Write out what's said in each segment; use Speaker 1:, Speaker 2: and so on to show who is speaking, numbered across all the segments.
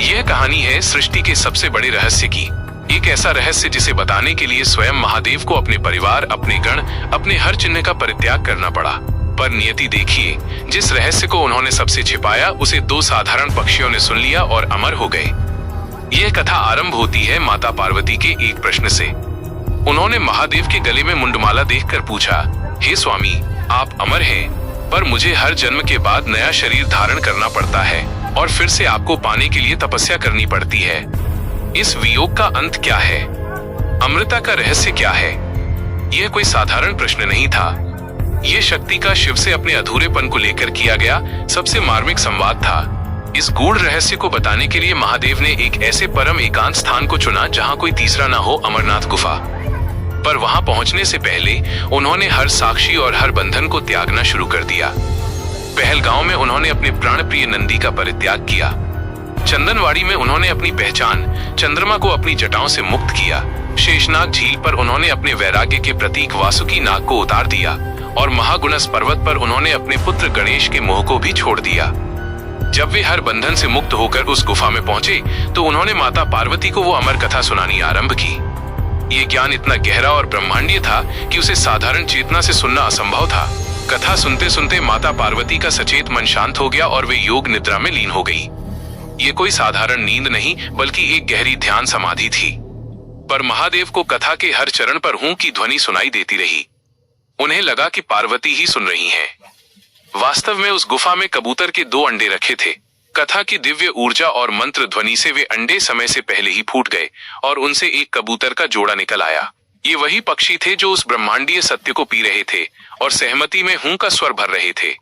Speaker 1: यह कहानी है सृष्टि के सबसे बड़े रहस्य की। एक ऐसा रहस्य जिसे बताने के लिए स्वयं महादेव को अपने परिवार, अपने गण, अपने हर चिन्ह का परित्याग करना पड़ा। पर नियति देखिए, जिस रहस्य को उन्होंने सबसे छिपाया उसे दो साधारण पक्षियों ने सुन लिया और अमर हो गए। यह कथा आरंभ होती है माता पार्वती के एक प्रश्न से। उन्होंने महादेव के गले में मुंडमाला देखकर पूछा, हे स्वामी, आप अमर हैं, पर मुझे हर जन्म के बाद नया शरीर धारण करना पड़ता है और फिर से आपको पाने के लिए तपस्या करनी पड़ती है। इस वियोग का अंत क्या है? अमृता का रहस्य क्या है? यह कोई साधारण प्रश्न नहीं था। यह शक्ति का शिव से अपने अधूरेपन को लेकर किया गया सबसे मार्मिक संवाद था। इस गूढ़ रहस्य को बताने के लिए महादेव ने एक ऐसे परम एकांत स्थान को चुना जहां कोई तीसरा ना हो, अमरनाथ गुफा। पर वहां पहुंचने से पहले उन्होंने हर साक्षी और हर बंधन को त्यागना शुरू कर दिया। पहलगांव में उन्होंने अपने प्राण प्रिय नंदी का परित्याग किया। चंदनवाड़ी में उन्होंने अपनी पहचान चंद्रमा को अपनी जटाओं से मुक्त किया। शेषनाग झील पर उन्होंने अपने वैराग्य के प्रतीक वासुकी नाग को उतार दिया और महागुणस पर्वत पर उन्होंने अपने पुत्र गणेश के मोह को भी छोड़ दिया। जब वे हर बंधन से मुक्त होकर उस गुफा में पहुंचे तो उन्होंने माता पार्वती को वो अमर कथा सुनानी आरंभ की। ये ज्ञान इतना गहरा और ब्रह्मांडीय था कि उसे साधारण चेतना से सुनना असंभव था। कथा सुनते सुनते माता पार्वती का सचेत मन शांत हो गया और वे योग निद्रा में लीन हो गई। ये कोई साधारण नींद नहीं, बल्कि एक गहरी ध्यान समाधि थी। पर महादेव को कथा के हर चरण पर हूं की ध्वनि सुनाई देती रही। उन्हें लगा कि पार्वती ही सुन रही हैं। वास्तव में उस गुफा में कबूतर के 2 अंडे रखे थे। कथा की दिव्य ऊर्जा और मंत्र ध्वनि से वे अंडे समय से पहले ही फूट गए और उनसे एक कबूतर का जोड़ा निकल आया। ये वही पक्षी थे जो उस ब्रह्मांडीय सत्य को पी रहे थे और सहमति में हूं का स्वर भर रहे थे।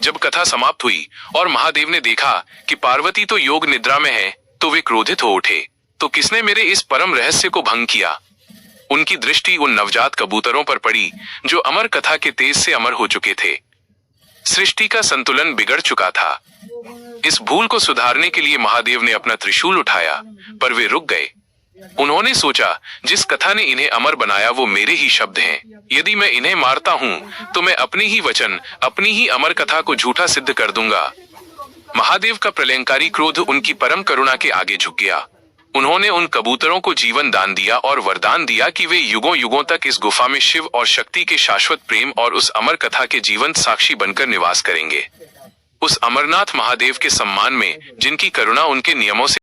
Speaker 1: जब कथा समाप्त हुई और महादेव ने देखा कि पार्वती तो योग निद्रा में है, तो वे क्रोधित हो उठे। तो किसने मेरे इस परम रहस्य को भंग किया? उनकी दृष्टि उन नवजात कबूतरों पर पड़ी जो अमर कथा के तेज से अमर हो चुके थे। सृष्टि का संतुलन बिगड़ चुका था। इस भूल को सुधारने के लिए महादेव ने अपना त्रिशूल उठाया, पर वे रुक गए। उन्होंने सोचा, जिस कथा ने इन्हें अमर बनाया वो मेरे ही शब्द हैं। यदि मैं इन्हें मारता हूं तो मैं अपनी ही वचन, अपनी ही अमर कथा को झूठा सिद्ध कर दूंगा। महादेव का प्रलयंकारी क्रोध उनकी परम करुणा के आगे झुक गया। उन्होंने उन कबूतरों को जीवन दान दिया और वरदान दिया कि वे युगों युगों तक इस गुफा में शिव और शक्ति के शाश्वत प्रेम और उस अमर कथा के जीवंत साक्षी बनकर निवास करेंगे। उस अमरनाथ महादेव के सम्मान में, जिनकी करुणा उनके नियमों से